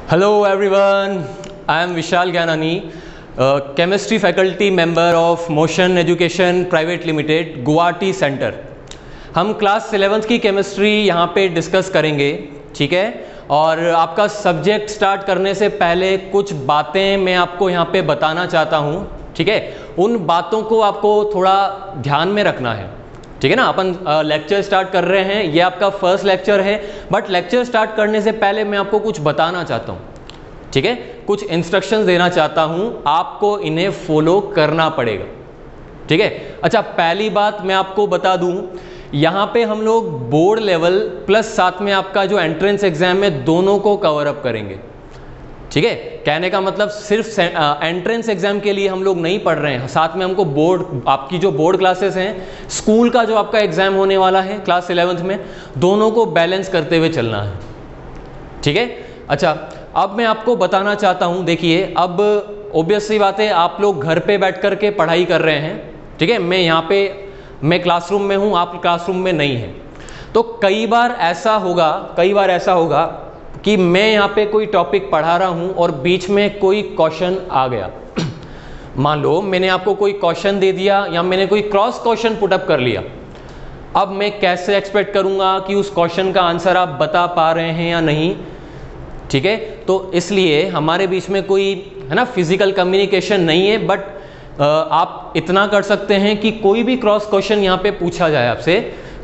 Hello everyone, I am Vishal Gyanani, chemistry faculty member of Motion Education Private Limited, Guwahati centre. हम class 11th की chemistry यहाँ पे discuss करेंगे, ठीक है। और आपका सब्जेक्ट स्टार्ट करने से पहले कुछ बातें मैं आपको यहाँ पे बताना चाहता हूँ, ठीक है। उन बातों को आपको थोड़ा ध्यान में रखना है, ठीक है ना। अपन लेक्चर स्टार्ट कर रहे हैं, ये आपका फर्स्ट लेक्चर है, बट लेक्चर स्टार्ट करने से पहले मैं आपको कुछ बताना चाहता हूँ, ठीक है। कुछ इंस्ट्रक्शंस देना चाहता हूँ, आपको इन्हें फॉलो करना पड़ेगा, ठीक है। अच्छा, पहली बात मैं आपको बता दूँ, यहाँ पे हम लोग बोर्ड लेवल प्लस साथ में आपका जो एंट्रेंस एग्जाम है दोनों को कवर अप करेंगे, ठीक है। कहने का मतलब सिर्फ एंट्रेंस एग्जाम के लिए हम लोग नहीं पढ़ रहे हैं, साथ में हमको बोर्ड, आपकी जो बोर्ड क्लासेस हैं, स्कूल का जो आपका एग्जाम होने वाला है क्लास 11th में, दोनों को बैलेंस करते हुए चलना है, ठीक है। अच्छा, अब मैं आपको बताना चाहता हूं, देखिए अब ऑब्वियस सी बात है, आप लोग घर पे बैठ कर के पढ़ाई कर रहे हैं, ठीक है। मैं क्लासरूम में हूं, आप क्लासरूम में नहीं हैं, तो कई बार ऐसा होगा कि मैं यहाँ पे कोई टॉपिक पढ़ा रहा हूँ और बीच में कोई क्वेश्चन आ गया। मान लो मैंने आपको कोई क्वेश्चन दे दिया या मैंने कोई क्रॉस क्वेश्चन पुटअप कर लिया। अब मैं कैसे एक्सपेक्ट करूँगा कि उस क्वेश्चन का आंसर आप बता पा रहे हैं या नहीं, ठीक है। तो इसलिए हमारे बीच में कोई है ना फिजिकल कम्युनिकेशन नहीं है, बट आप इतना कर सकते हैं कि कोई भी क्रॉस क्वेश्चन यहाँ पे पूछा जाए आपसे,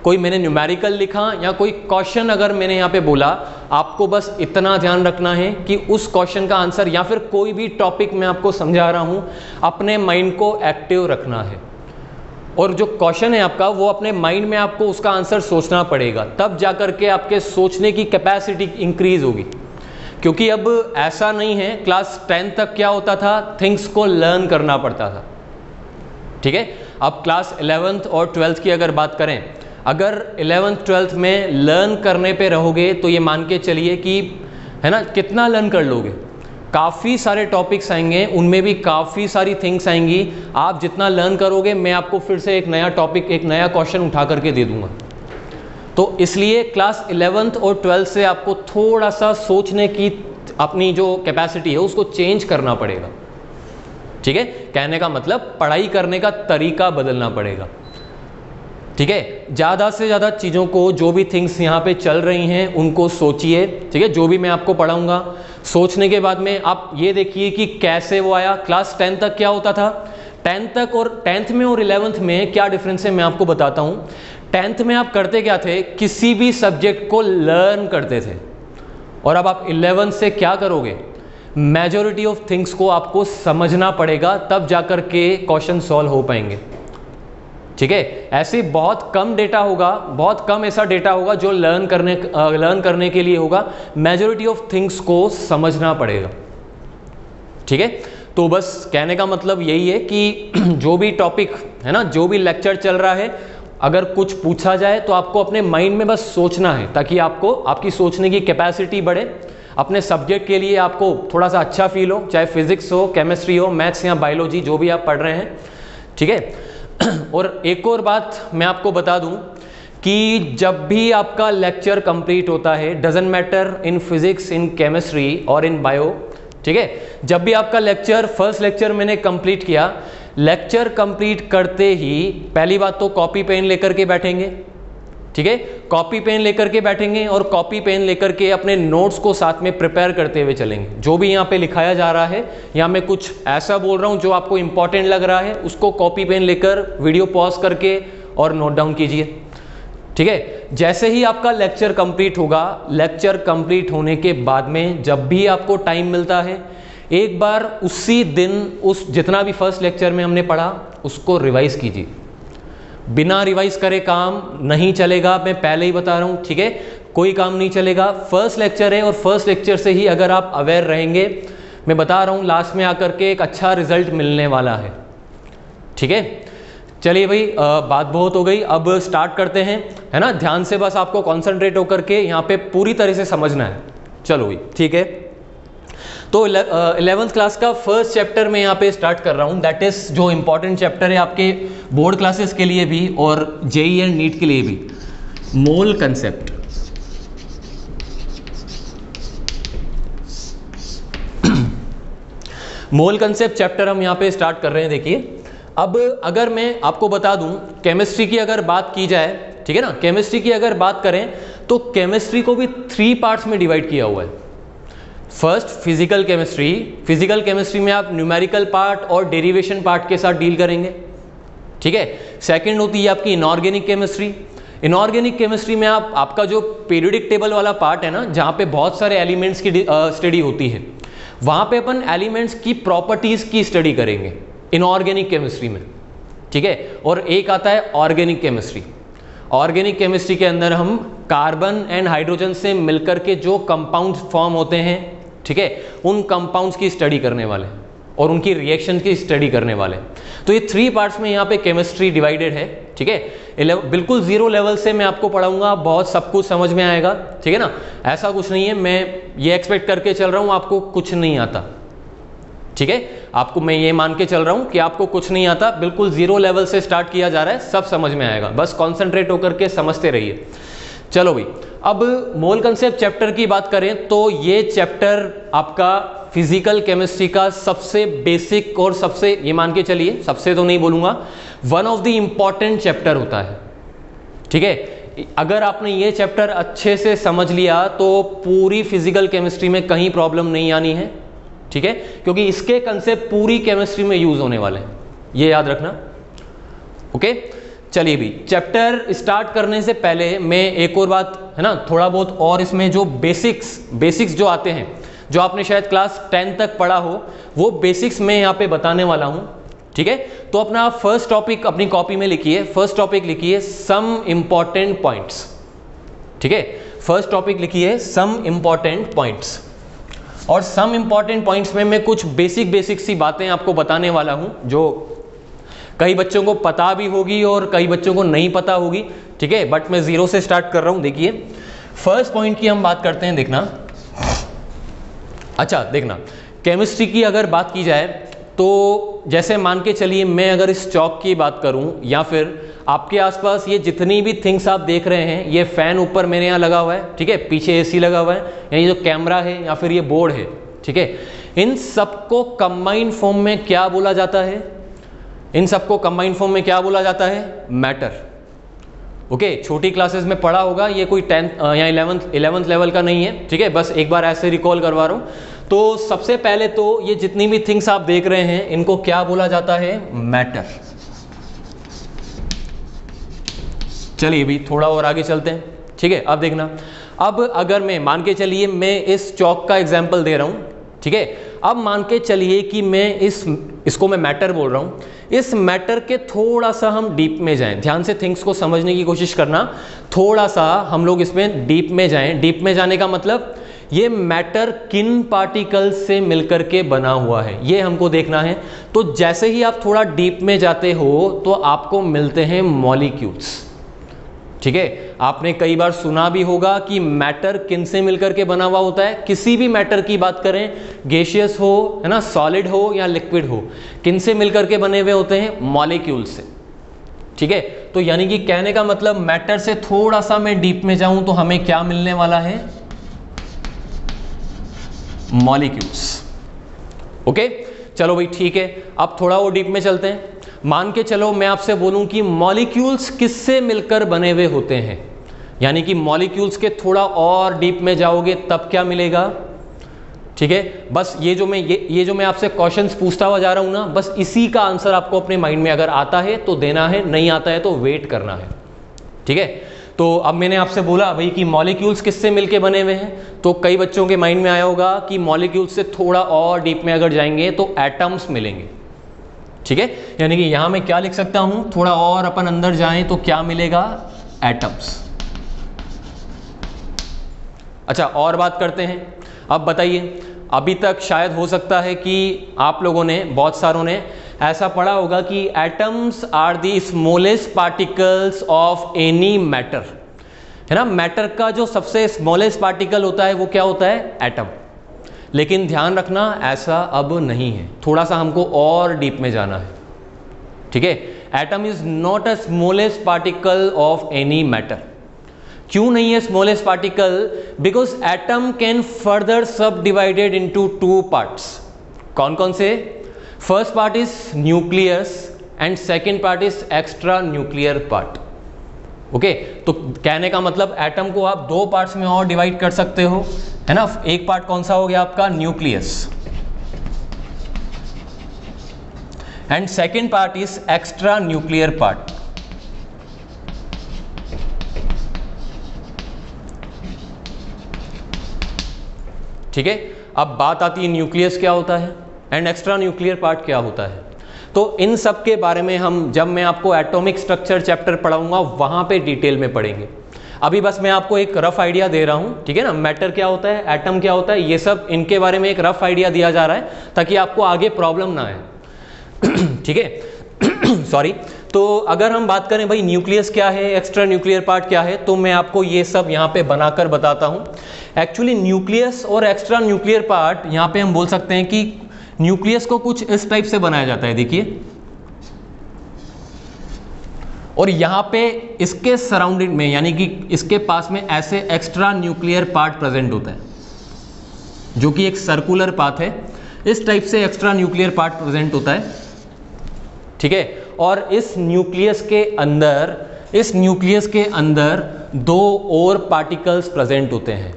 कोई मैंने न्यूमेरिकल लिखा या कोई क्वेश्चन अगर मैंने यहाँ पे बोला, आपको बस इतना ध्यान रखना है कि उस क्वेश्चन का आंसर या फिर कोई भी टॉपिक मैं आपको समझा रहा हूँ, अपने माइंड को एक्टिव रखना है। और जो क्वेश्चन है आपका, वो अपने माइंड में आपको उसका आंसर सोचना पड़ेगा, तब जा कर के आपके सोचने की कैपेसिटी इंक्रीज होगी। क्योंकि अब ऐसा नहीं है, क्लास 10 तक क्या होता था, थिंग्स को लर्न करना पड़ता था, ठीक है। अब क्लास 11th और 12th की अगर बात करें, अगर 11th 12th में लर्न करने पे रहोगे तो ये मान के चलिए कि है ना, कितना लर्न कर लोगे। काफ़ी सारे टॉपिक्स आएंगे, उनमें भी काफ़ी सारी थिंग्स आएंगी। आप जितना लर्न करोगे, मैं आपको फिर से एक नया टॉपिक, एक नया क्वेश्चन उठा करके दे दूंगा। तो इसलिए क्लास 11th और 12th से आपको थोड़ा सा सोचने की अपनी जो कैपेसिटी है उसको चेंज करना पड़ेगा, ठीक है। कहने का मतलब पढ़ाई करने का तरीका बदलना पड़ेगा, ठीक है। ज़्यादा से ज़्यादा चीज़ों को, जो भी थिंग्स यहाँ पे चल रही हैं उनको सोचिए, ठीक है। जो भी मैं आपको पढ़ाऊँगा, सोचने के बाद में आप ये देखिए कि कैसे वो आया। क्लास 10 तक क्या होता था, 10 तक और 10th में और 11th में क्या डिफरेंस है मैं आपको बताता हूँ। 10th में आप करते क्या थे, किसी भी सब्जेक्ट को लर्न करते थे, और अब आप 11th से क्या करोगे, मेजॉरिटी ऑफ थिंग्स को आपको समझना पड़ेगा, तब जाकर के क्वेश्चन सॉल्व हो पाएंगे, ठीक है। ऐसे बहुत कम डेटा होगा, बहुत कम ऐसा डेटा होगा जो लर्न करने के लिए होगा। मेजॉरिटी ऑफ थिंग्स को समझना पड़ेगा, ठीक है। तो बस कहने का मतलब यही है कि जो भी टॉपिक है ना, जो भी लेक्चर चल रहा है, अगर कुछ पूछा जाए तो आपको अपने माइंड में बस सोचना है, ताकि आपको आपकी सोचने की कैपेसिटी बढ़े, अपने सब्जेक्ट के लिए आपको थोड़ा सा अच्छा फील हो, चाहे फिजिक्स हो, केमिस्ट्री हो, मैथ्स या बायोलॉजी, जो भी आप पढ़ रहे हैं, ठीक है। और एक और बात मैं आपको बता दूं कि जब भी आपका लेक्चर कंप्लीट होता है, doesn't matter in physics, in chemistry और इन बायो, ठीक है, जब भी आपका लेक्चर, फर्स्ट लेक्चर मैंने कंप्लीट किया, लेक्चर कंप्लीट करते ही पहली बात तो कॉपी पेन लेकर के बैठेंगे, ठीक है। कॉपी पेन लेकर के बैठेंगे और कॉपी पेन लेकर के अपने नोट्स को साथ में प्रिपेयर करते हुए चलेंगे। जो भी यहाँ पे लिखाया जा रहा है, या मैं कुछ ऐसा बोल रहा हूँ जो आपको इंपॉर्टेंट लग रहा है, उसको कॉपी पेन लेकर वीडियो पॉज करके और नोट डाउन कीजिए, ठीक है। जैसे ही आपका लेक्चर कंप्लीट होगा, लेक्चर कंप्लीट होने के बाद में जब भी आपको टाइम मिलता है, एक बार उसी दिन उस जितना भी फर्स्ट लेक्चर में हमने पढ़ा उसको रिवाइज कीजिए। बिना रिवाइज करे काम नहीं चलेगा, मैं पहले ही बता रहा हूँ, ठीक है। कोई काम नहीं चलेगा, फर्स्ट लेक्चर है और फर्स्ट लेक्चर से ही अगर आप अवेयर रहेंगे, मैं बता रहा हूँ लास्ट में आकर के एक अच्छा रिजल्ट मिलने वाला है, ठीक है। चलिए भाई, बात बहुत हो गई, अब स्टार्ट करते हैं, है ना। ध्यान से बस आपको कॉन्सेंट्रेट होकर के यहाँ पे पूरी तरह से समझना है। चलो भाई, ठीक है। तो 11th क्लास का फर्स्ट चैप्टर मैं यहाँ पे स्टार्ट कर रहा हूँ, दैट इज जो इंपॉर्टेंट चैप्टर है आपके बोर्ड क्लासेस के लिए भी और जेईई एंड नीट के लिए भी, मोल कंसेप्ट। मोल कंसेप्ट चैप्टर हम यहाँ पे स्टार्ट कर रहे हैं। देखिए, अब अगर मैं आपको बता दूं, केमिस्ट्री की अगर बात की जाए, ठीक है ना, केमिस्ट्री की अगर बात करें तो केमिस्ट्री को भी 3 पार्ट्स में डिवाइड किया हुआ है। First physical chemistry, physical chemistry में आप न्यूमेरिकल पार्ट और डेरिवेशन पार्ट के साथ डील करेंगे, ठीक है। सेकंड होती है आपकी इनऑर्गेनिक केमिस्ट्री। इनऑर्गेनिक केमिस्ट्री में आपका जो पीरियोडिक टेबल वाला पार्ट है ना, जहाँ पे बहुत सारे एलिमेंट्स की स्टडी होती है, वहाँ पे अपन एलिमेंट्स की प्रॉपर्टीज की स्टडी करेंगे इनऑर्गेनिक केमिस्ट्री में, ठीक है। और एक आता है ऑर्गेनिक केमिस्ट्री। ऑर्गेनिक केमिस्ट्री के अंदर हम कार्बन एंड हाइड्रोजन से मिलकर के जो कंपाउंड्स फॉर्म होते हैं, ठीक है, उन कंपाउंड्स की स्टडी करने वाले हैं और उनकी रिएक्शन की स्टडी करने वाले हैं। तो ये 3 पार्ट्स में यहाँ पे केमिस्ट्री डिवाइडेड है, ठीक है। बिल्कुल 0 लेवल से मैं आपको पढ़ाऊंगा, बहुत सब कुछ समझ में आएगा, ठीक है ना। ऐसा कुछ नहीं है मैं ये एक्सपेक्ट करके चल रहा हूँ आपको कुछ नहीं आता, ठीक है। आपको मैं ये मान के चल रहा हूँ कि आपको कुछ नहीं आता, बिल्कुल 0 लेवल से स्टार्ट किया जा रहा है, सब समझ में आएगा, बस कॉन्सेंट्रेट होकर के समझते रहिए। चलो भाई, अब मोल कंसेप्ट चैप्टर की बात करें तो ये चैप्टर आपका फिजिकल केमिस्ट्री का सबसे बेसिक और सबसे, ये मान के चलिए, सबसे तो नहीं बोलूँगा, one of the important chapter होता है, ठीक है। अगर आपने ये चैप्टर अच्छे से समझ लिया तो पूरी फिजिकल केमिस्ट्री में कहीं प्रॉब्लम नहीं आनी है, ठीक है, क्योंकि इसके कंसेप्ट पूरी केमिस्ट्री में यूज होने वाले हैं, ये याद रखना, ओके। चलिए भी, चैप्टर स्टार्ट करने से पहले मैं एक और बात, है ना, थोड़ा बहुत और इसमें जो बेसिक्स जो आते हैं, जो आपने शायद क्लास 10 तक पढ़ा हो, वो बेसिक्स मैं यहाँ पे बताने वाला हूँ, ठीक है। तो अपना फर्स्ट टॉपिक अपनी कॉपी में लिखिए, फर्स्ट टॉपिक लिखिए सम इंपॉर्टेंट पॉइंट्स, ठीक है। फर्स्ट टॉपिक लिखिए सम इंपॉर्टेंट पॉइंट्स। और सम इंपॉर्टेंट पॉइंट्स में मैं कुछ बेसिक सी बातें आपको बताने वाला हूं, जो कई बच्चों को पता भी होगी और कई बच्चों को नहीं पता होगी, ठीक है, बट मैं 0 से स्टार्ट कर रहा हूं। देखिए, फर्स्ट पॉइंट की हम बात करते हैं, देखना। अच्छा देखना, केमिस्ट्री की अगर बात की जाए तो जैसे मान के चलिए मैं अगर इस चौक की बात करूं, या फिर आपके आसपास ये जितनी भी थिंग्स आप देख रहे हैं, ये फैन ऊपर मेरे यहाँ लगा हुआ है, ठीक है, पीछे एसी लगा हुआ है, या ये जो कैमरा है या फिर ये बोर्ड है, ठीक है, इन सबको कंबाइंड फॉर्म में क्या बोला जाता है? इन सबको कंबाइंड फॉर्म में क्या बोला जाता है? Matter, okay. छोटी क्लासेस में पढ़ा होगा, ये कोई 10th या 11th लेवल का नहीं है, ठीक है, बस एक बार ऐसे रिकॉल करवा रहा हूँ। तो सबसे पहले तो ये जितनी भी थिंग्स आप देख रहे हैं, इनको क्या बोला जाता है? मैटर। चलिए भी थोड़ा और आगे चलते हैं, ठीक है। अब देखना, अब अगर मैं मान के चलिए मैं इस चौक का एग्जाम्पल दे रहा हूँ, ठीक है। अब मान के चलिए कि मैं इसको मैं मैटर बोल रहा हूँ, इस मैटर के थोड़ा सा हम डीप में जाएं, ध्यान से थिंग्स को समझने की कोशिश करना, थोड़ा सा हम लोग इसमें डीप में जाएं। डीप में जाने का मतलब ये मैटर किन पार्टिकल्स से मिलकर के बना हुआ है, ये हमको देखना है। तो जैसे ही आप थोड़ा डीप में जाते हो तो आपको मिलते हैं मॉलिक्यूल्स, ठीक है। आपने कई बार सुना भी होगा कि मैटर किन से मिलकर के बना हुआ होता है। किसी भी मैटर की बात करें, गैसियस हो, है ना, सॉलिड हो या लिक्विड हो, किन से मिलकर के बने हुए होते हैं? मॉलिक्यूल से, ठीक है। तो यानी कि कहने का मतलब मैटर से थोड़ा सा मैं डीप में जाऊं तो हमें क्या मिलने वाला है? Molecules, okay. चलो भाई ठीक है, अब थोड़ा और डीप में चलते हैं। मान के चलो मैं आपसे बोलूं कि मॉलिक्यूल्स किससे मिलकर बने हुए होते हैं, यानी कि मॉलिक्यूल्स के थोड़ा और डीप में जाओगे तब क्या मिलेगा, ठीक है। बस ये जो मैं आपसे क्वेश्चंस पूछता हुआ जा रहा हूं ना, बस इसी का आंसर आपको अपने माइंड में अगर आता है तो देना है, नहीं आता है तो वेट करना है, ठीक है। तो अब मैंने आपसे बोला भाई कि मॉलिक्यूल्स किससे मिलके बने हुए हैं, तो कई बच्चों के माइंड में आया होगा कि मॉलिक्यूल्स से थोड़ा और डीप में अगर जाएंगे तो एटम्स मिलेंगे, ठीक है। यानी कि यहां मैं क्या लिख सकता हूं, थोड़ा और अपन अंदर जाएं तो क्या मिलेगा? एटम्स। अच्छा और बात करते हैं। अब बताइए, अभी तक शायद हो सकता है कि आप लोगों ने, बहुत सारों ने ऐसा पढ़ा होगा कि atoms are the smallest particles of any matter, है ना। मैटर का जो सबसे स्मॉलेस्ट पार्टिकल होता है वो क्या होता है? एटम। लेकिन ध्यान रखना ऐसा अब नहीं है, थोड़ा सा हमको और डीप में जाना है, ठीक है। Atom is not a smallest particle of any matter. क्यों नहीं है smallest particle? Because atom can further सब डिवाइडेड इनटू 2 पार्ट्स, कौन कौन से? First part is nucleus and second part is extra nuclear part. Okay, तो कहने का मतलब एटम को आप दो पार्ट्स में और डिवाइड कर सकते हो, है ना। एक पार्ट कौन सा हो गया आपका? Nucleus, and second part is extra nuclear part. ठीक है, अब बात आती है न्यूक्लियस क्या होता है एंड एक्स्ट्रा न्यूक्लियर पार्ट क्या होता है। तो इन सब के बारे में हम जब मैं आपको एटॉमिक स्ट्रक्चर चैप्टर पढ़ाऊंगा वहां पे डिटेल में पढ़ेंगे। अभी बस मैं आपको एक रफ आइडिया दे रहा हूं, ठीक है ना। मैटर क्या होता है, एटम क्या होता है, ये सब इनके बारे में एक रफ आइडिया दिया जा रहा है ताकि आपको आगे प्रॉब्लम ना आए। ठीक है सॉरी। तो अगर हम बात करें भाई न्यूक्लियस क्या है, एक्स्ट्रा न्यूक्लियर पार्ट क्या है, तो मैं आपको ये सब यहाँ पे बनाकर बताता हूँ। एक्चुअली न्यूक्लियस और एक्स्ट्रा न्यूक्लियर पार्ट यहाँ पे हम बोल सकते हैं कि न्यूक्लियस को कुछ इस टाइप से बनाया जाता है, देखिए, और यहाँ पे इसके सराउंडिंग में यानी कि इसके पास में ऐसे एक्स्ट्रा न्यूक्लियर पार्ट प्रेजेंट होता है जो कि एक सर्कुलर पाथ है। इस टाइप से एक्स्ट्रा न्यूक्लियर पार्ट प्रेजेंट होता है, ठीक है। और इस न्यूक्लियस के अंदर दो और पार्टिकल्स प्रेजेंट होते हैं।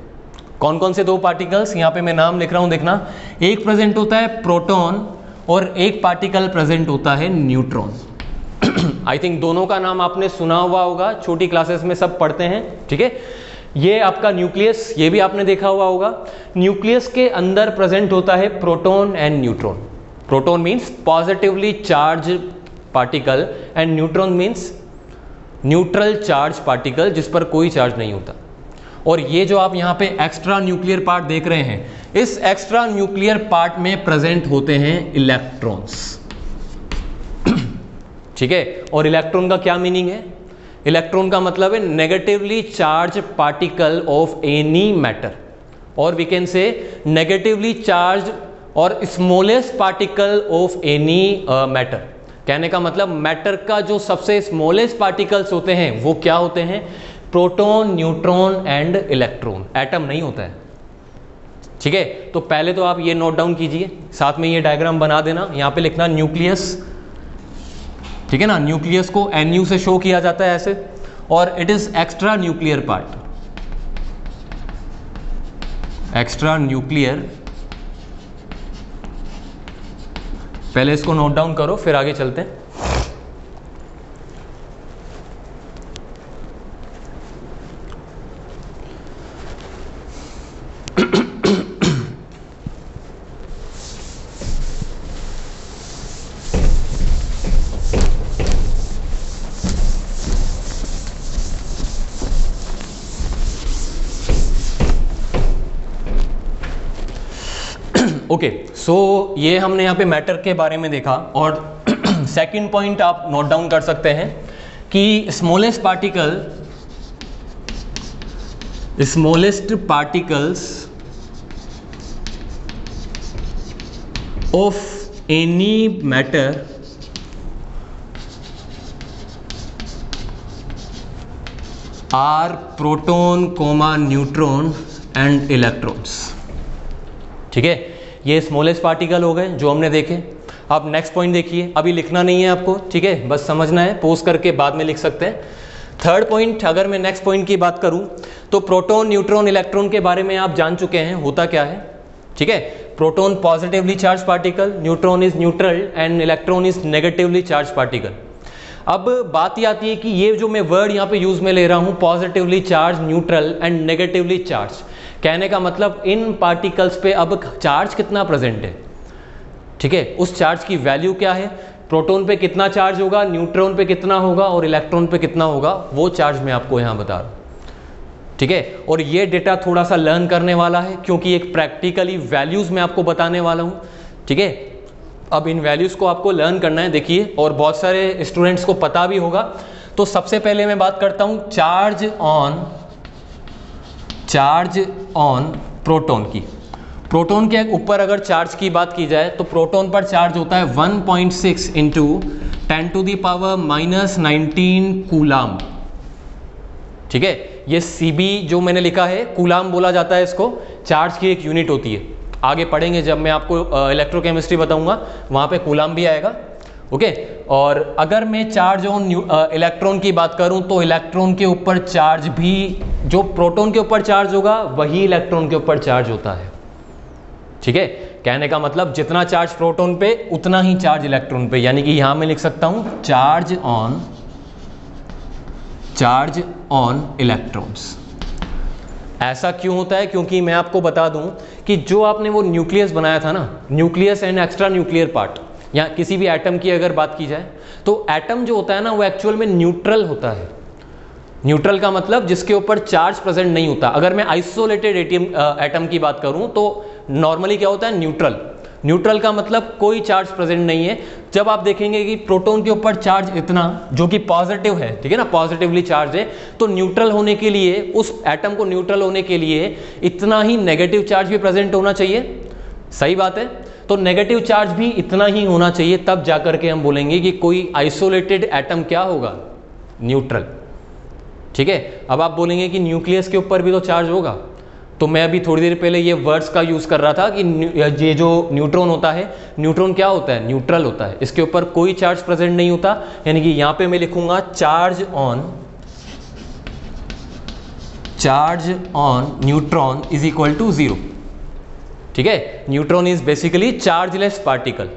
कौन कौन से दो पार्टिकल्स? यहाँ पे मैं नाम लिख रहा हूँ, देखना। एक प्रेजेंट होता है प्रोटॉन और एक पार्टिकल प्रेजेंट होता है न्यूट्रॉन। आई थिंक दोनों का नाम आपने सुना हुआ होगा, छोटी क्लासेस में सब पढ़ते हैं, ठीक है। ये आपका न्यूक्लियस, ये भी आपने देखा हुआ होगा। न्यूक्लियस के अंदर प्रेजेंट होता है proton and neutron. Proton means positively charge particle and neutron means neutral charge particle जिस पर कोई चार्ज नहीं होता। और ये जो आप यहाँ पे एक्स्ट्रा न्यूक्लियर पार्ट देख रहे हैं, इस एक्स्ट्रा न्यूक्लियर पार्ट में प्रेजेंट होते हैं इलेक्ट्रॉन्स, ठीक है। और इलेक्ट्रॉन का क्या मीनिंग है? इलेक्ट्रॉन का मतलब है negatively charge particle of any matter, और we can say negatively charge और smallest particle of any matter. कहने का मतलब मैटर का जो सबसे स्मॉलेस्ट पार्टिकल्स होते हैं वो क्या होते हैं? Proton, neutron and electron. Atom नहीं होता है, ठीक है। तो पहले तो आप ये नोट डाउन कीजिए, साथ में ये डायग्राम बना देना। यहाँ पे लिखना न्यूक्लियस, ठीक है ना। न्यूक्लियस को NU से शो किया जाता है ऐसे, और it is extra nuclear part, extra nuclear. पहले इसको नोट डाउन करो, फिर आगे चलते हैं। ओके, सो ये हमने यहाँ पे मैटर के बारे में देखा। और सेकंड पॉइंट आप नोट डाउन कर सकते हैं कि smallest particles of any matter are proton, neutron and electrons, ठीक है। ये स्मॉलेस्ट पार्टिकल हो गए जो हमने देखे। अब नेक्स्ट पॉइंट देखिए, अभी लिखना नहीं है आपको, ठीक है, बस समझना है, पोज करके बाद में लिख सकते हैं। थर्ड पॉइंट, अगर मैं नेक्स्ट पॉइंट की बात करूं तो प्रोटॉन, न्यूट्रॉन, इलेक्ट्रॉन के बारे में आप जान चुके हैं होता क्या है, ठीक है। Proton positively charge particle, neutron is neutral and electron is negatively charge particle. अब बात ही आती है कि ये जो मैं वर्ड यहाँ पे यूज में ले रहा हूँ, positively charge, neutral and negatively charge, कहने का मतलब इन पार्टिकल्स पे अब चार्ज कितना प्रेजेंट है, ठीक है। उस चार्ज की वैल्यू क्या है, प्रोटॉन पे कितना चार्ज होगा, न्यूट्रॉन पे कितना होगा और इलेक्ट्रॉन पे कितना होगा, वो चार्ज मैं आपको यहाँ बता रहा हूँ, ठीक है। और ये डेटा थोड़ा सा लर्न करने वाला है क्योंकि एक प्रैक्टिकली वैल्यूज मैं आपको बताने वाला हूँ, ठीक है। अब इन वैल्यूज को आपको लर्न करना है, देखिए, और बहुत सारे स्टूडेंट्स को पता भी होगा। तो सबसे पहले मैं बात करता हूँ चार्ज ऑन प्रोटॉन की। प्रोटॉन के ऊपर अगर चार्ज की बात की जाए तो प्रोटॉन पर चार्ज होता है 1.6 इंटू 10⁻⁻19 कूलाम, ठीक है। ये CB जो मैंने लिखा है, कूलाम बोला जाता है इसको, चार्ज की एक यूनिट होती है। आगे पढ़ेंगे जब मैं आपको इलेक्ट्रोकेमिस्ट्री बताऊंगा, वहाँ पे कूलाम भी आएगा। ओके, और अगर मैं चार्ज ऑन इलेक्ट्रॉन की बात करूं तो इलेक्ट्रॉन के ऊपर चार्ज भी जो प्रोटॉन के ऊपर चार्ज होगा वही इलेक्ट्रॉन के ऊपर चार्ज होता है। ठीक है, कहने का मतलब जितना चार्ज प्रोटॉन पे उतना ही चार्ज इलेक्ट्रॉन पे, यानी कि यहां मैं लिख सकता हूं चार्ज ऑन इलेक्ट्रॉन्स। ऐसा क्यों होता है? क्योंकि मैं आपको बता दूं कि जो आपने वो न्यूक्लियस बनाया था ना, nucleus and extra nuclear part, या किसी भी एटम की अगर बात की जाए तो एटम जो होता है ना वो एक्चुअल में न्यूट्रल होता है। न्यूट्रल का मतलब जिसके ऊपर चार्ज प्रेजेंट नहीं होता। अगर मैं आइसोलेटेड एटम की बात करूं तो नॉर्मली क्या होता है? न्यूट्रल। न्यूट्रल का मतलब कोई चार्ज प्रेजेंट नहीं है। जब आप देखेंगे कि प्रोटॉन के ऊपर चार्ज इतना जो कि पॉजिटिव है, ठीक है ना, पॉजिटिवली चार्ज है, तो न्यूट्रल होने के लिए, उस एटम को न्यूट्रल होने के लिए इतना ही नेगेटिव चार्ज भी प्रेजेंट होना चाहिए। सही बात है। तो नेगेटिव चार्ज भी इतना ही होना चाहिए, तब जाकर के हम बोलेंगे कि कोई आइसोलेटेड एटम क्या होगा? न्यूट्रल। ठीक है, अब आप बोलेंगे कि न्यूक्लियस के ऊपर भी तो चार्ज होगा, तो मैं अभी थोड़ी देर पहले ये वर्ड्स का यूज कर रहा था कि ये जो न्यूट्रॉन होता है, न्यूट्रॉन क्या होता है? न्यूट्रल होता है, इसके ऊपर कोई चार्ज प्रेजेंट नहीं होता। यानी कि यहां पे मैं लिखूंगा charge on neutron is equal to 0। ठीक है, neutron is basically chargeless particle.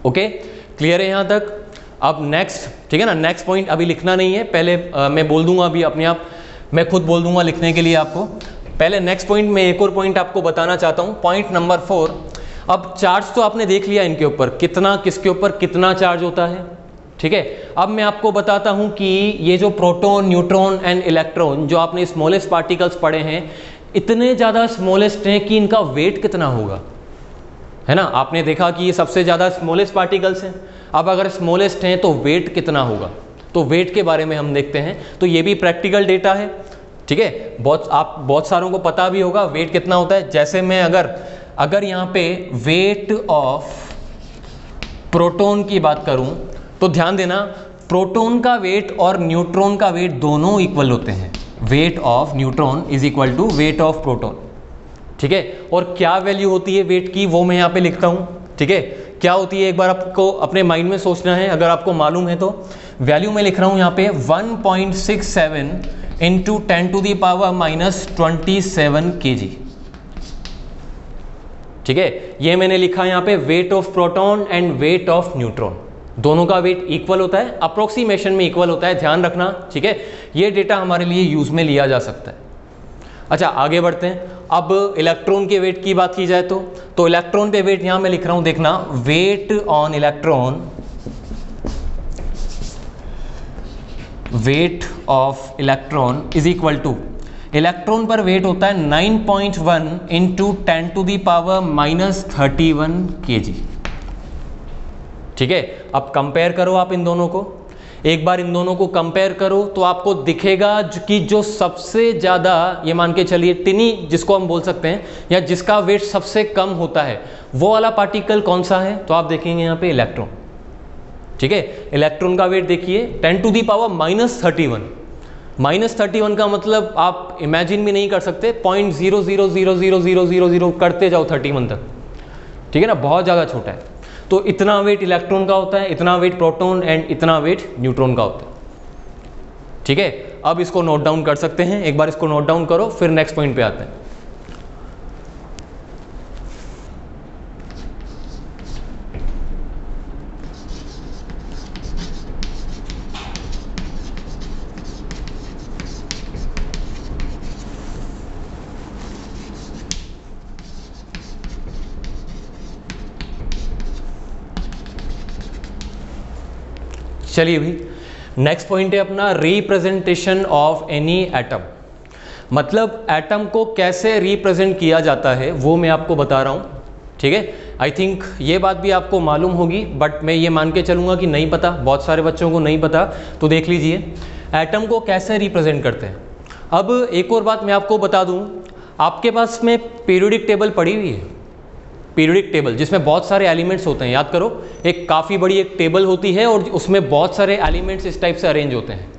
Okay, clear है यहां तक? अब नेक्स्ट, ठीक है ना, नेक्स्ट पॉइंट अभी लिखना नहीं है, पहले मैं बोल दूंगा, अभी अपने आप मैं खुद बोल दूंगा लिखने के लिए आपको। पहले नेक्स्ट पॉइंट में एक और पॉइंट आपको बताना चाहता हूं, पॉइंट नंबर 4। अब चार्ज तो आपने देख लिया इनके ऊपर, कितना, किसके ऊपर कितना चार्ज होता है। ठीक है, अब मैं आपको बताता हूं कि ये जो प्रोटॉन, न्यूट्रॉन एंड इलेक्ट्रॉन जो आपने स्मॉलेस्ट पार्टिकल्स पढ़े हैं, इतने ज़्यादा स्मॉलेस्ट हैं कि इनका वेट कितना होगा, है ना। आपने देखा कि ये सबसे ज़्यादा स्मॉलेस्ट पार्टिकल्स हैं। अब अगर स्मॉलेस्ट हैं तो वेट कितना होगा, तो वेट के बारे में हम देखते हैं। तो ये भी प्रैक्टिकल डेटा है। ठीक है, बहुत सारों को पता भी होगा वेट कितना होता है। जैसे मैं अगर यहाँ पे वेट ऑफ प्रोटॉन की बात करूँ तो ध्यान देना, प्रोटॉन का वेट और न्यूट्रॉन का वेट दोनों इक्वल होते हैं। Weight of neutron is equal to weight of proton. ठीक है, और क्या वैल्यू होती है वेट की वो मैं यहाँ पे लिखता हूँ। ठीक है, क्या होती है एक बार आपको अपने माइंड में सोचना है, अगर आपको मालूम है तो। वैल्यू मैं लिख रहा हूँ यहाँ पे 1.67 इंटू 10⁻⁻27 kg। ठीक है, ये मैंने लिखा यहाँ पे wait of proton and wait of neutron, दोनों का वेट इक्वल होता है, अप्रोक्सीमेशन में इक्वल होता है, ध्यान रखना। ठीक है, ये डेटा हमारे लिए यूज में लिया जा सकता है। अच्छा, आगे बढ़ते हैं। अब इलेक्ट्रॉन के वेट की बात की जाए तो इलेक्ट्रॉन पे वेट यहां मैं लिख रहा हूं, देखना, weight on electron, weight of electron is equal to, electron पर वेट होता है 9.1 इंटू 10⁻⁻31 kg। ठीक है, अब कंपेयर करो आप इन दोनों को, एक बार इन दोनों को कंपेयर करो तो आपको दिखेगा कि जो सबसे ज़्यादा, ये मान के चलिए टिनी जिसको हम बोल सकते हैं, या जिसका वेट सबसे कम होता है, वो वाला पार्टिकल कौन सा है? तो आप देखेंगे यहाँ पे इलेक्ट्रॉन। ठीक है, इलेक्ट्रॉन का वेट देखिए 10⁻⁻31। -31 का मतलब आप इमेजिन भी नहीं कर सकते, 0.000000 करते जाओ 31 तक। ठीक है ना, बहुत ज़्यादा छोटा है। तो इतना वेट इलेक्ट्रॉन का होता है, इतना वेट प्रोटॉन एंड इतना वेट न्यूट्रॉन का होता है। ठीक है, अब इसको नोट डाउन कर सकते हैं, एक बार इसको नोट डाउन करो, फिर नेक्स्ट पॉइंट पे आते हैं। चलिए भी नेक्स्ट पॉइंट है अपना, रिप्रेजेंटेशन ऑफ एनी एटम। मतलब एटम को कैसे रिप्रेजेंट किया जाता है वो मैं आपको बता रहा हूँ। ठीक है, आई थिंक ये बात भी आपको मालूम होगी, बट मैं ये मान के चलूँगा कि नहीं पता, बहुत सारे बच्चों को नहीं पता, तो देख लीजिए एटम को कैसे रिप्रेजेंट करते हैं। अब एक और बात मैं आपको बता दूँ, आपके पास में पीरियोडिक टेबल पड़ी हुई है, पीरियोडिक टेबल जिसमें बहुत सारे एलिमेंट्स होते हैं। याद करो, एक काफ़ी बड़ी एक टेबल होती है और उसमें बहुत सारे एलिमेंट्स इस टाइप से अरेंज होते हैं।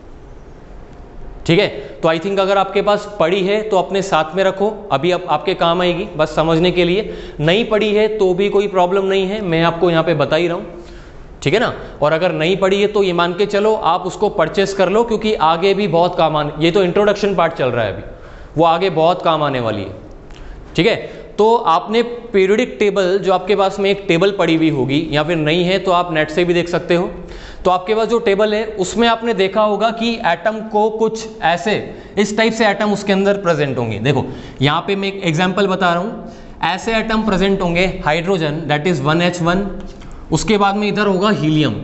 ठीक है, तो आई थिंक अगर आपके पास पड़ी है तो अपने साथ में रखो, अभी आपके काम आएगी बस समझने के लिए। नहीं पड़ी है तो भी कोई प्रॉब्लम नहीं है, मैं आपको यहाँ पे बता ही रहा हूँ, ठीक है ना। और अगर नहीं पड़ी है तो ये मान के चलो आप उसको परचेस कर लो, क्योंकि आगे भी बहुत काम आने, ये तो इंट्रोडक्शन पार्ट चल रहा है अभी, वो आगे बहुत काम आने वाली है, ठीक है। तो आपने पीरियोडिक टेबल, जो आपके पास में एक टेबल पड़ी हुई होगी या फिर नहीं है तो आप नेट से भी देख सकते हो, तो आपके पास जो टेबल है उसमें आपने देखा होगा कि एटम को कुछ ऐसे इस टाइप से एटम उसके अंदर प्रेजेंट होंगे। देखो यहाँ पे मैं एक एग्जांपल बता रहा हूँ, ऐसे एटम प्रेजेंट होंगे, हाइड्रोजन दैट इज 1H1, उसके बाद में इधर होगा हीलियम,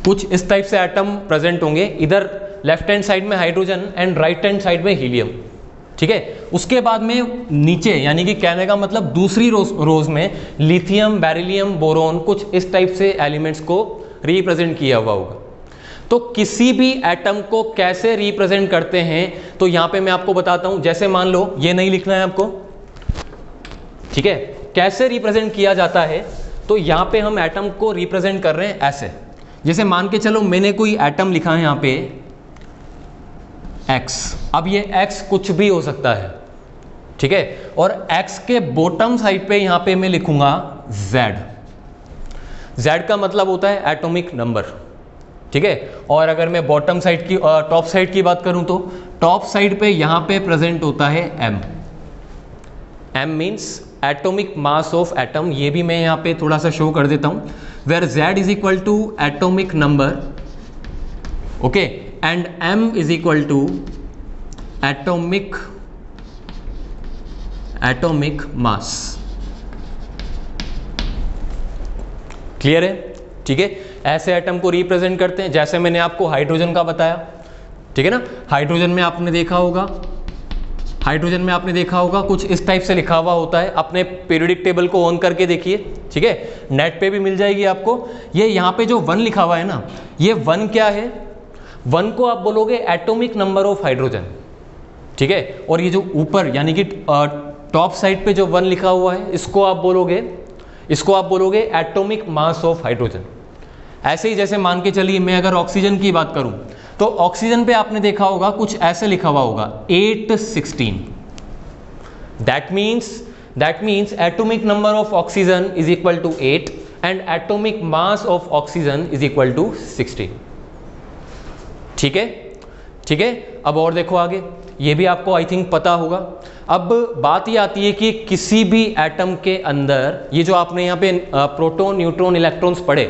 कुछ इस टाइप से एटम प्रेजेंट होंगे, इधर लेफ्ट हैंड साइड में hydrogen and right hand side में हीलियम, ठीक है। उसके बाद में नीचे, यानी कि कहने का मतलब दूसरी रोज में लिथियम, बेरिलियम, बोरोन, कुछ इस टाइप से एलिमेंट्स को रिप्रेजेंट किया हुआ होगा। तो किसी भी एटम को कैसे रिप्रेजेंट करते हैं तो यहां पे मैं आपको बताता हूं। जैसे मान लो ये नहीं लिखना है आपको, ठीक है, कैसे रिप्रेजेंट किया जाता है, तो यहां पे हम एटम को रिप्रेजेंट कर रहे हैं ऐसे। जैसे मान के चलो मैंने कोई एटम लिखा है यहां पे X, अब ये X कुछ भी हो सकता है, ठीक है, और X के बॉटम साइड पे यहां पे मैं लिखूंगा Z। Z का मतलब होता है एटॉमिक नंबर, ठीक है। और अगर मैं बॉटम साइड की, टॉप साइड की बात करूं तो टॉप साइड पे यहां पे प्रेजेंट होता है M। M means atomic mass of atom, ये भी मैं यहां पे थोड़ा सा शो कर देता हूं, where Z is equal to atomic number, okay, and M is equal to atomic mass। Clear है, ठीक है। ऐसे एटम को रिप्रेजेंट करते हैं, जैसे मैंने आपको हाइड्रोजन का बताया, ठीक है ना। हाइड्रोजन में आपने देखा होगा कुछ इस टाइप से लिखा हुआ होता है, अपने पीरियोडिक टेबल को ऑन करके देखिए, ठीक है, नेट पे भी मिल जाएगी आपको। ये यहाँ पे जो 1 लिखा हुआ है ना, ये 1 क्या है, 1 को आप बोलोगे एटॉमिक नंबर ऑफ हाइड्रोजन, ठीक है। और ये जो ऊपर यानी कि टॉप साइड पे जो 1 लिखा हुआ है, इसको आप बोलोगे एटॉमिक मास ऑफ हाइड्रोजन। ऐसे ही जैसे मान के चलिए मैं अगर ऑक्सीजन की बात करूं, तो ऑक्सीजन पे आपने देखा होगा कुछ ऐसे लिखा हुआ होगा 816। That means atomic number of oxygen is equal to 8 and atomic mass of oxygen is equal to 16, ठीक है। अब और देखो आगे, ये भी आपको आई थिंक पता होगा। अब बात ये आती है कि किसी भी एटम के अंदर, ये जो आपने यहाँ पे प्रोटॉन, न्यूट्रॉन, इलेक्ट्रॉन्स पढ़े,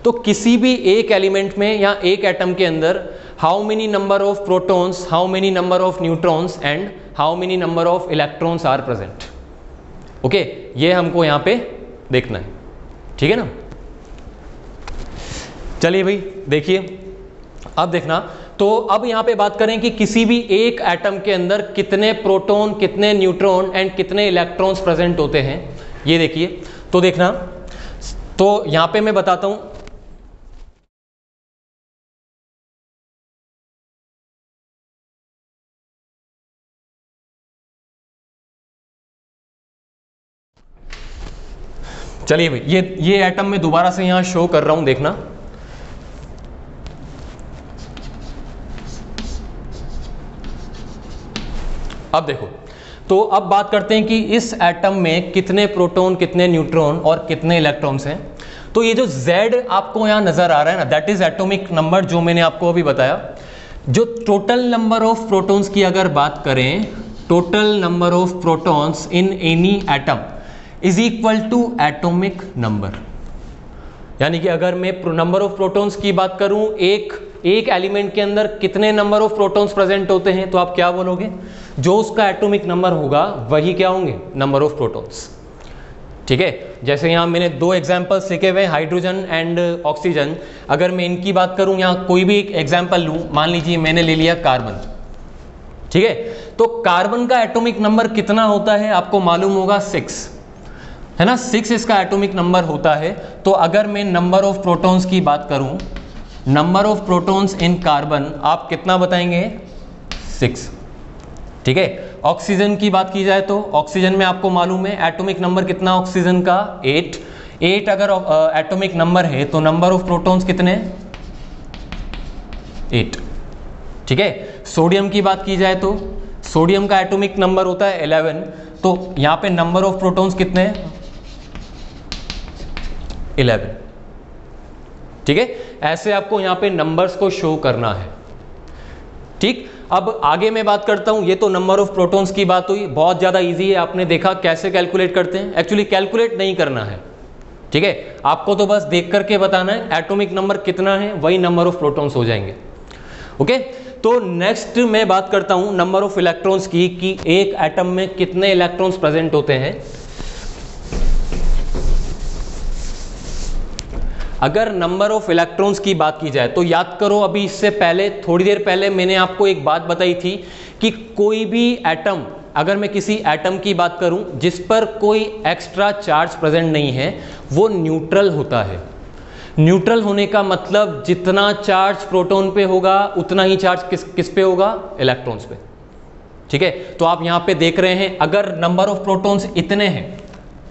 तो किसी भी एक एलिमेंट में या एक एटम के अंदर how many number of protons, how many number of neutrons and how many number of electrons are present, okay, ये हमको यहाँ पे देखना है, ठीक है ना। चलिए भाई देखिए, अब देखना, तो अब यहां पे बात करें कि किसी भी एक एटम के अंदर कितने प्रोटॉन, कितने न्यूट्रॉन एंड कितने इलेक्ट्रॉन्स प्रेजेंट होते हैं, ये देखिए। तो देखना, तो यहां पे मैं बताता हूं, चलिए भाई ये एटम मैं दोबारा से यहां शो कर रहा हूं, देखना। अब देखो, तो अब बात करते हैं कि इस एटम में कितने प्रोटॉन, कितने न्यूट्रॉन और कितने इलेक्ट्रॉन्स हैं। तो ये जो Z आपको यहाँ नजर आ रहा है ना, दैट इज एटॉमिक नंबर, जो मैंने आपको अभी बताया। जो टोटल नंबर ऑफ प्रोटॉन्स की अगर बात करें, total number of protons in any atom is equal to atomic number. यानी कि अगर मैं नंबर ऑफ प्रोटॉन्स की बात करूं, एक एलिमेंट के अंदर कितने नंबर ऑफ प्रोटॉन्स प्रेजेंट होते हैं, तो आप क्या बोलोगे, जो उसका एटॉमिक नंबर होगा वही क्या होंगे, नंबर ऑफ प्रोटॉन्स, ठीक है। जैसे यहाँ मैंने 2 एग्जांपल्स लिखे हुए, हाइड्रोजन एंड ऑक्सीजन। अगर मैं इनकी बात करूँ, यहाँ कोई भी एग्जांपल लूँ, मान लीजिए मैंने ले लिया कार्बन, ठीक है। तो कार्बन का एटॉमिक नंबर कितना होता है आपको मालूम होगा, 6 है ना, 6 इसका एटॉमिक नंबर होता है। तो अगर मैं नंबर ऑफ प्रोटॉन्स की बात करूं, number of protons in carbon आप कितना बताएंगे, 6, ठीक है। ऑक्सीजन की बात की जाए तो ऑक्सीजन में आपको मालूम है एटॉमिक नंबर कितना ऑक्सीजन का, 8 अगर एटॉमिक नंबर है तो नंबर ऑफ प्रोटॉन्स कितने, 8, ठीक है। सोडियम की बात की जाए तो सोडियम का एटॉमिक नंबर होता है 11, तो यहां पे नंबर ऑफ प्रोटॉन्स कितने हैं? 11, ठीक है। ऐसे आपको यहां पे नंबर्स को शो करना है, ठीक। अब आगे मैं बात करता हूं, ये तो नंबर ऑफ प्रोटॉन्स की बात हुई, बहुत ज़्यादा इजी है, आपने देखा कैसे कैलकुलेट करते हैं। एक्चुअली कैलकुलेट नहीं करना है, ठीक है, आपको तो बस देख करके बताना है एटॉमिक नंबर कितना है, वही नंबर ऑफ प्रोटॉन्स हो जाएंगे, ओके। तो नेक्स्ट मैं बात करता हूं नंबर ऑफ इलेक्ट्रॉन्स की, कि एक एटम में कितने इलेक्ट्रॉन्स प्रेजेंट होते हैं। अगर नंबर ऑफ इलेक्ट्रॉन्स की बात की जाए तो याद करो, अभी इससे पहले थोड़ी देर पहले मैंने आपको एक बात बताई थी कि कोई भी एटम, अगर मैं किसी एटम की बात करूं जिस पर कोई एक्स्ट्रा चार्ज प्रेजेंट नहीं है, वो न्यूट्रल होता है। न्यूट्रल होने का मतलब जितना चार्ज प्रोटॉन पे होगा उतना ही चार्ज किस पे होगा? इलेक्ट्रॉन्स पे, ठीक है। तो आप यहां पे देख रहे हैं, अगर नंबर ऑफ प्रोटॉन्स इतने हैं,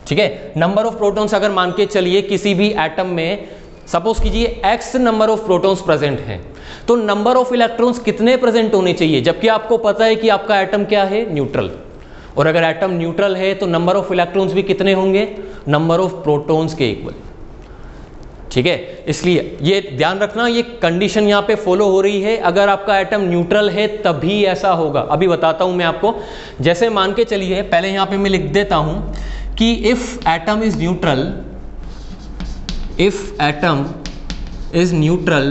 ठीक है, नंबर ऑफ प्रोटॉन्स अगर मान के चलिए किसी भी एटम में सपोज कीजिए x number of protons present हैं, तो नंबर ऑफ इलेक्ट्रॉन्स कितने प्रेजेंट होने चाहिए? जबकि आपको पता है कि आपका एटम क्या है? न्यूट्रल। और अगर एटम न्यूट्रल है तो नंबर ऑफ इलेक्ट्रॉन्स भी कितने होंगे? नंबर ऑफ प्रोटॉन्स के इक्वल, ठीक है। इसलिए ये ध्यान रखना, ये कंडीशन यहां पे फॉलो हो रही है। अगर आपका एटम न्यूट्रल है तभी ऐसा होगा। अभी बताता हूं मैं आपको। जैसे मान के चलिए, पहले यहां पे मैं लिख देता हूं कि if atom is neutral, if atom is neutral,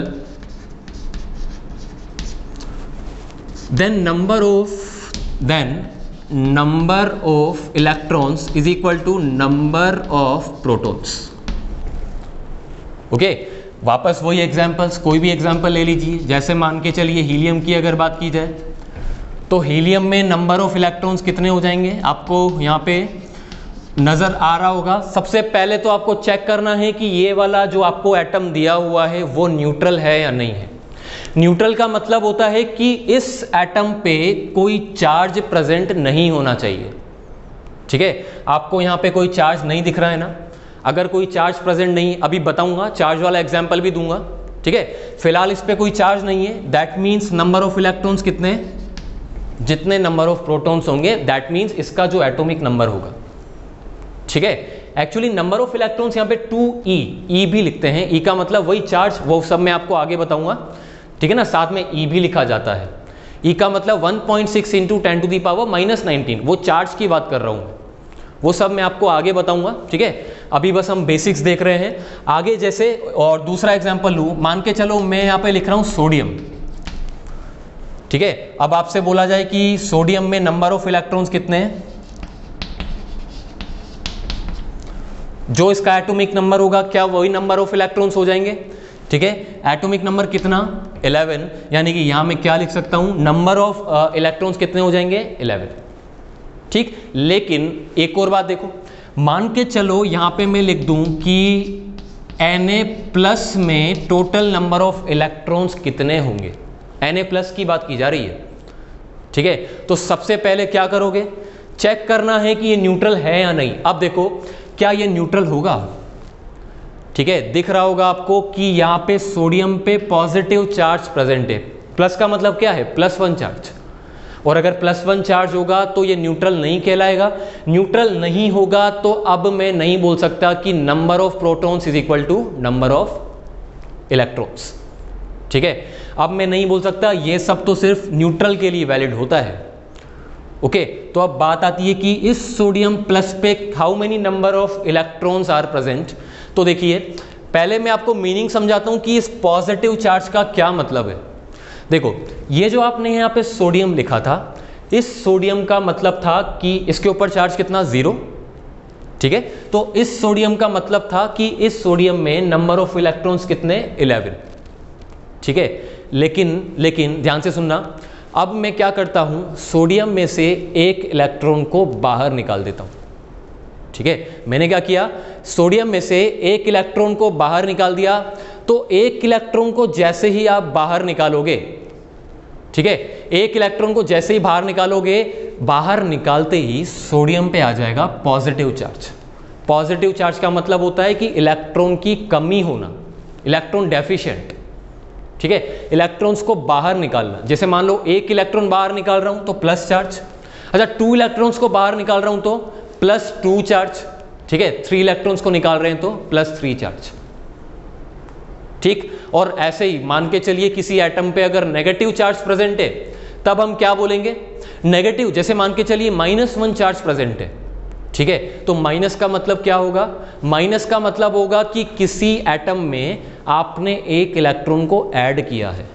then number of electrons is equal to number of protons, okay. वापस वही एग्जांपल्स, कोई भी एग्जांपल ले लीजिए। जैसे मान के चलिए हीलियम की अगर बात की जाए तो हीलियम में नंबर ऑफ इलेक्ट्रॉन्स कितने हो जाएंगे? आपको यहाँ पे नजर आ रहा होगा। सबसे पहले तो आपको चेक करना है कि ये वाला जो आपको एटम दिया हुआ है वो न्यूट्रल है या नहीं है। न्यूट्रल का मतलब होता है कि इस एटम पे कोई चार्ज प्रेजेंट नहीं होना चाहिए, ठीक है। आपको यहाँ पे कोई चार्ज नहीं दिख रहा है ना? अगर कोई चार्ज प्रेजेंट नहीं, अभी बताऊंगा, चार्ज वाला एग्जाम्पल भी दूंगा, ठीक है। फिलहाल इस पे कोई चार्ज नहीं है, that means number of electrons कितने हैं? जितने नंबर ऑफ प्रोटॉन्स होंगे दैट मीन्स इसका जो एटॉमिक नंबर होगा, ठीक है। एक्चुअली नंबर ऑफ इलेक्ट्रॉन्स यहाँ पे 2e भी लिखते हैं। e का मतलब वही चार्ज, वो सब मैं आपको आगे बताऊंगा, ठीक है ना। साथ में e भी लिखा जाता है। e का मतलब 1.6 इंटू 10⁻⁻19, वो चार्ज की बात कर रहा हूँ, वो सब मैं आपको आगे बताऊंगा, ठीक है। अभी बस हम बेसिक्स देख रहे हैं आगे। जैसे और दूसरा एग्जाम्पल लूँ, मान के चलो मैं यहाँ पे लिख रहा हूँ सोडियम, ठीक है। अब आपसे बोला जाए कि सोडियम में नंबर ऑफ इलेक्ट्रॉन्स कितने हैं? जो इसका एटॉमिक नंबर होगा क्या वही नंबर ऑफ इलेक्ट्रॉन्स हो जाएंगे, ठीक है। एटॉमिक नंबर कितना? 11, यानी कि यहां मैं क्या लिख सकता हूं? नंबर ऑफ इलेक्ट्रॉन्स कितने हो जाएंगे? 11, ठीक। लेकिन एक और बात देखो, मान के चलो यहां पे मैं लिख दूं कि Na+ में टोटल नंबर ऑफ इलेक्ट्रॉन्स कितने होंगे? Na+ की बात की जा रही है, ठीक है। तो सबसे पहले क्या करोगे? चेक करना है कि ये न्यूट्रल है या नहीं। अब देखो, क्या ये न्यूट्रल होगा? ठीक है, दिख रहा होगा आपको कि यहाँ पे सोडियम पे पॉजिटिव चार्ज प्रेजेंट है। प्लस का मतलब क्या है? +1 चार्ज। और अगर +1 चार्ज होगा तो ये न्यूट्रल नहीं कहलाएगा। न्यूट्रल नहीं होगा तो अब मैं नहीं बोल सकता कि number of protons is equal to number of electrons, ठीक है। अब मैं नहीं बोल सकता, ये सब तो सिर्फ न्यूट्रल के लिए वैलिड होता है, ओके। तो अब बात आती है कि इस सोडियम प्लस पे how many number of electrons are present. तो देखिए, पहले मैं आपको मीनिंग समझाता हूं कि इस पॉजिटिव चार्ज का क्या मतलब है। देखो, ये जो आपने यहाँ पे सोडियम लिखा था, इस सोडियम का मतलब था कि इसके ऊपर चार्ज कितना? 0, ठीक है। तो इस सोडियम का मतलब था कि इस सोडियम में नंबर ऑफ इलेक्ट्रॉन्स कितने? 11, ठीक है। लेकिन ध्यान से सुनना, अब मैं क्या करता हूं, सोडियम में से एक इलेक्ट्रॉन को बाहर निकाल देता हूं, ठीक है। मैंने क्या किया? सोडियम में से एक इलेक्ट्रॉन को बाहर निकाल दिया। तो एक इलेक्ट्रॉन को जैसे ही आप बाहर निकालोगे, ठीक है, एक इलेक्ट्रॉन को जैसे ही बाहर निकालोगे, बाहर निकालते ही सोडियम पे आ जाएगा पॉजिटिव चार्ज। पॉजिटिव चार्ज का मतलब होता है कि इलेक्ट्रॉन की कमी होना, इलेक्ट्रॉन डेफिशिएंट, ठीक है, इलेक्ट्रॉन्स को बाहर निकालना। जैसे मान लो एक इलेक्ट्रॉन बाहर निकाल रहा हूं तो प्लस चार्ज, अच्छा 2 इलेक्ट्रॉन्स को बाहर निकाल रहा हूं तो +2 चार्ज, ठीक है, 3 इलेक्ट्रॉन्स को निकाल रहे हैं तो +3 चार्ज, ठीक। और ऐसे ही मान के चलिए किसी एटम पे अगर नेगेटिव चार्ज प्रेजेंट है तब हम क्या बोलेंगे, नेगेटिव। जैसे मान के चलिए -1 चार्ज प्रेजेंट है, ठीक है, तो माइनस का मतलब क्या होगा, माइनस का मतलब होगा कि किसी एटम में आपने एक इलेक्ट्रॉन को ऐड किया है।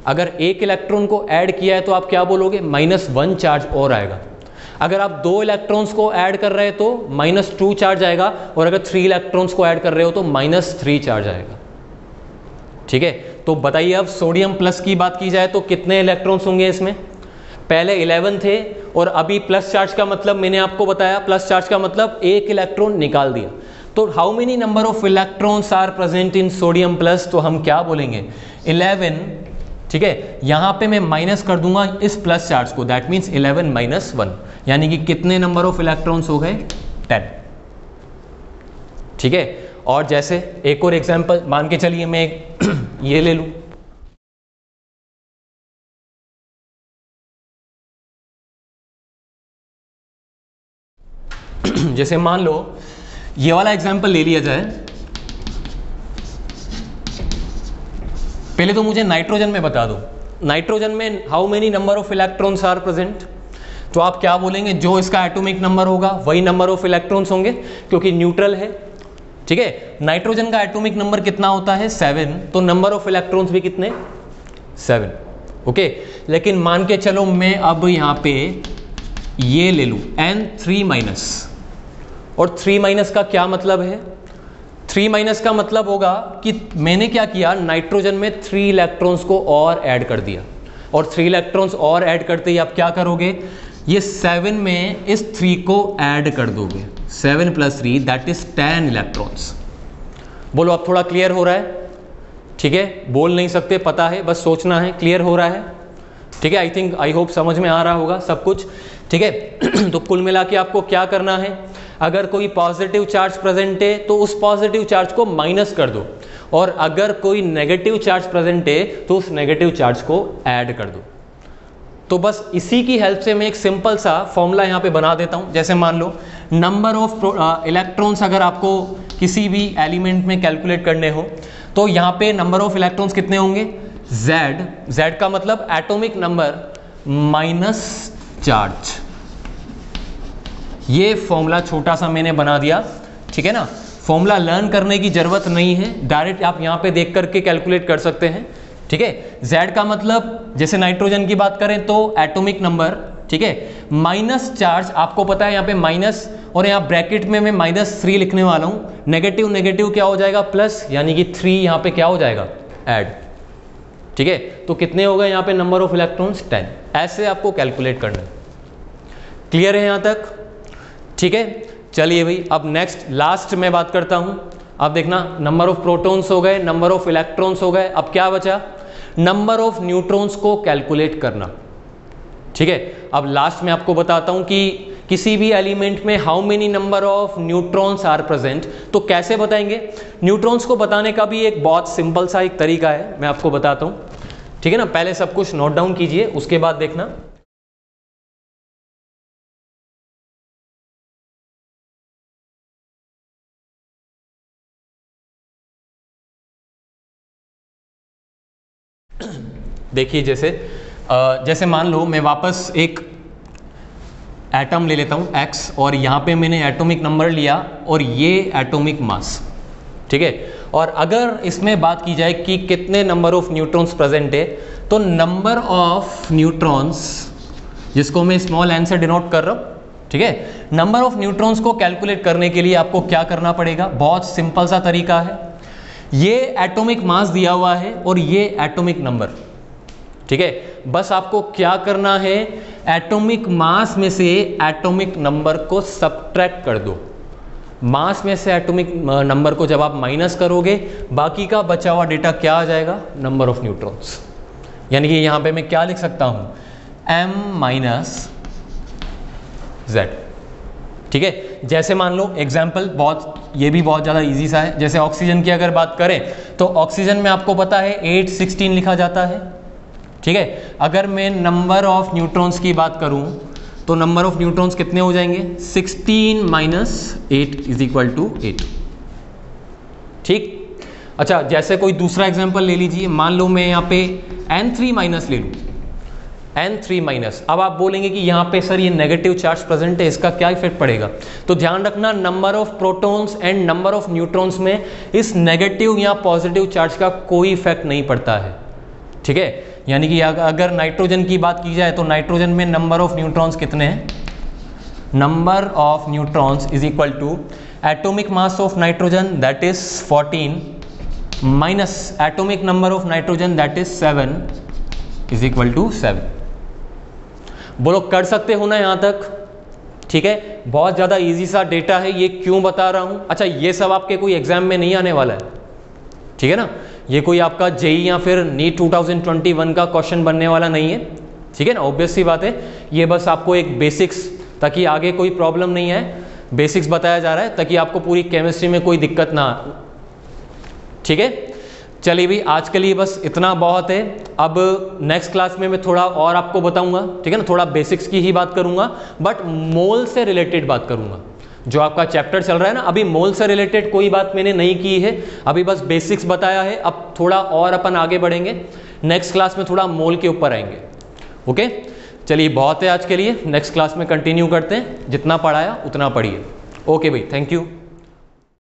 अगर एक इलेक्ट्रॉन को ऐड किया है तो आप क्या बोलोगे, -1 चार्ज और आएगा। अगर आप 2 इलेक्ट्रॉन्स को ऐड कर रहे हैं तो -2 चार्ज आएगा, और अगर 3 इलेक्ट्रॉन्स को ऐड कर रहे हो तो -3 चार्ज आएगा, ठीक है। तो बताइए अब सोडियम प्लस की बात की जाए तो कितने इलेक्ट्रॉन्स होंगे इसमें, पहले 11 थे और अभी प्लस चार्ज का मतलब मैंने आपको बताया, प्लस चार्ज का मतलब एक इलेक्ट्रॉन निकाल दिया। तो how many number of electrons are present in sodium plus, तो हम क्या बोलेंगे 11, ठीक है। यहां पे मैं माइनस कर दूंगा इस प्लस चार्ज को, दैट मीन्स 11 - 1, यानी कि कितने नंबर ऑफ इलेक्ट्रॉन्स हो गए 10, ठीक है। और जैसे एक और एग्जांपल मान के चलिए मैं ये ले लूं, जैसे मान लो ये वाला एग्जांपल ले लिया जाए। पहले तो मुझे नाइट्रोजन में बता दो, नाइट्रोजन में how many number of electrons are present, तो आप क्या बोलेंगे, जो इसका एटॉमिक नंबर होगा वही नंबर ऑफ इलेक्ट्रॉन्स होंगे क्योंकि न्यूट्रल है, ठीक है। नाइट्रोजन का एटॉमिक नंबर कितना होता है 7, तो नंबर ऑफ इलेक्ट्रॉन्स भी कितने 7, ओके। लेकिन मान के चलो मैं अब यहाँ पे ये ले लूँ N3-, और 3- का क्या मतलब है, 3- का मतलब होगा कि मैंने क्या किया, नाइट्रोजन में 3 इलेक्ट्रॉन्स को और ऐड कर दिया, और 3 इलेक्ट्रॉन्स और ऐड करते ही आप क्या करोगे, ये 7 में इस 3 को ऐड कर दोगे, 7 + 3 दैट इज 10 इलेक्ट्रॉन्स। बोलो अब थोड़ा क्लियर हो रहा है, ठीक है, बोल नहीं सकते पता है, बस सोचना है, क्लियर हो रहा है, ठीक है। आई होप समझ में आ रहा होगा सब कुछ, ठीक है। तो कुल मिला के आपको क्या करना है, अगर कोई पॉजिटिव चार्ज प्रेजेंट है तो उस पॉजिटिव चार्ज को माइनस कर दो, और अगर कोई नेगेटिव चार्ज प्रेजेंट है तो उस नेगेटिव चार्ज को ऐड कर दो। तो बस इसी की हेल्प से मैं एक सिंपल सा फॉर्मूला यहाँ पे बना देता हूँ। जैसे मान लो नंबर ऑफ इलेक्ट्रॉन्स अगर आपको किसी भी एलिमेंट में कैलकुलेट करने हो तो यहाँ पे नंबर ऑफ इलेक्ट्रॉन्स कितने होंगे, Z का मतलब एटॉमिक नंबर माइनस चार्ज। ये फॉर्मूला छोटा सा मैंने बना दिया, ठीक है ना। फॉर्मूला लर्न करने की जरूरत नहीं है, डायरेक्ट आप यहाँ पे देख करके कैलकुलेट कर सकते हैं, ठीक है। Z का मतलब जैसे नाइट्रोजन की बात करें तो एटॉमिक नंबर, ठीक है, माइनस चार्ज आपको पता है यहाँ पे माइनस, और यहाँ ब्रैकेट में मैं -3 लिखने वाला हूँ, नेगेटिव नेगेटिव क्या हो जाएगा प्लस, यानी कि 3 यहाँ पे क्या हो जाएगा ऐड, ठीक है। तो कितने हो गए यहाँ पे नंबर ऑफ इलेक्ट्रॉन्स 10, ऐसे आपको कैलकुलेट करना है। क्लियर है यहाँ तक, ठीक है। चलिए भाई अब नेक्स्ट लास्ट में बात करता हूँ। अब देखना नंबर ऑफ प्रोटॉन्स हो गए, नंबर ऑफ इलेक्ट्रॉन्स हो गए, अब क्या बचा, नंबर ऑफ न्यूट्रॉन्स को कैलकुलेट करना, ठीक है। अब लास्ट में आपको बताता हूँ कि किसी भी एलिमेंट में how many number of neutrons are present, तो कैसे बताएंगे। न्यूट्रॉन्स को बताने का भी एक बहुत सिंपल सा एक तरीका है, मैं आपको बताता हूँ, ठीक है ना। पहले सब कुछ नोट डाउन कीजिए, उसके बाद देखना। देखिए जैसे मान लो मैं वापस एक एटम ले लेता हूँ X, और यहाँ पे मैंने एटॉमिक नंबर लिया और ये एटॉमिक मास, ठीक है। और अगर इसमें बात की जाए कि कितने नंबर ऑफ न्यूट्रॉन्स प्रेजेंट है, तो नंबर ऑफ न्यूट्रॉन्स, जिसको मैं स्मॉल n से डिनोट कर रहा हूँ, ठीक है, नंबर ऑफ न्यूट्रॉन्स को कैलकुलेट करने के लिए आपको क्या करना पड़ेगा, बहुत सिंपल सा तरीका है। ये एटॉमिक मास दिया हुआ है और ये एटॉमिक नंबर, ठीक है। बस आपको क्या करना है, एटॉमिक मास में से एटॉमिक नंबर को सब्ट्रैक्ट कर दो। मास में से एटॉमिक नंबर को जब आप माइनस करोगे, बाकी का बचा हुआ डेटा क्या आ जाएगा, नंबर ऑफ न्यूट्रॉन्स। यानी कि यहाँ पे मैं क्या लिख सकता हूँ, m - Z, ठीक है। जैसे मान लो एग्जाम्पल ये भी बहुत ज़्यादा इजी सा है। जैसे ऑक्सीजन की अगर बात करें तो ऑक्सीजन में आपको पता है 816 लिखा जाता है, ठीक है। अगर मैं नंबर ऑफ न्यूट्रॉन्स की बात करूं तो नंबर ऑफ न्यूट्रॉन्स कितने हो जाएंगे, 16 - 8 = 8, ठीक। अच्छा, जैसे कोई दूसरा एग्जाम्पल ले लीजिए, मान लो मैं यहाँ पे N3- ले लूँ, N3-। अब आप बोलेंगे कि यहाँ पे सर ये नेगेटिव चार्ज प्रेजेंट है, इसका क्या इफेक्ट पड़ेगा। तो ध्यान रखना, number of protons and number of neutrons में इस नेगेटिव या पॉजिटिव चार्ज का कोई इफेक्ट नहीं पड़ता है, ठीक है। यानी कि अगर नाइट्रोजन की बात की जाए तो नाइट्रोजन में नंबर ऑफ न्यूट्रॉन्स कितने हैं, number of neutrons = atomic mass of nitrogen that is 14 minus atomic number of nitrogen that is 7 = 7। बोलो कर सकते हो ना यहाँ तक, ठीक है। बहुत ज़्यादा इजी सा डेटा है, ये क्यों बता रहा हूँ। अच्छा, ये सब आपके कोई एग्जाम में नहीं आने वाला है, ठीक है ना। ये कोई आपका जेई या फिर नीट 2021 का क्वेश्चन बनने वाला नहीं है, ठीक है ना। ऑब्वियस सी बात है, ये बस आपको एक बेसिक्स, ताकि आगे कोई प्रॉब्लम नहीं है, बेसिक्स बताया जा रहा है ताकि आपको पूरी केमिस्ट्री में कोई दिक्कत ना, ठीक है। चलिए भाई, आज के लिए बस इतना बहुत है। अब नेक्स्ट क्लास में मैं थोड़ा और आपको बताऊंगा, ठीक है ना, थोड़ा बेसिक्स की ही बात करूंगा, बट मोल से रिलेटेड बात करूंगा। जो आपका चैप्टर चल रहा है ना, अभी मोल से रिलेटेड कोई बात मैंने नहीं की है, अभी बस बेसिक्स बताया है। अब थोड़ा और अपन आगे बढ़ेंगे, नेक्स्ट क्लास में थोड़ा मोल के ऊपर आएंगे, ओके। चलिए, बहुत है आज के लिए, नेक्स्ट क्लास में कंटिन्यू करते हैं, जितना पढ़ाया उतना पढ़िए। ओके भाई, थैंक यू।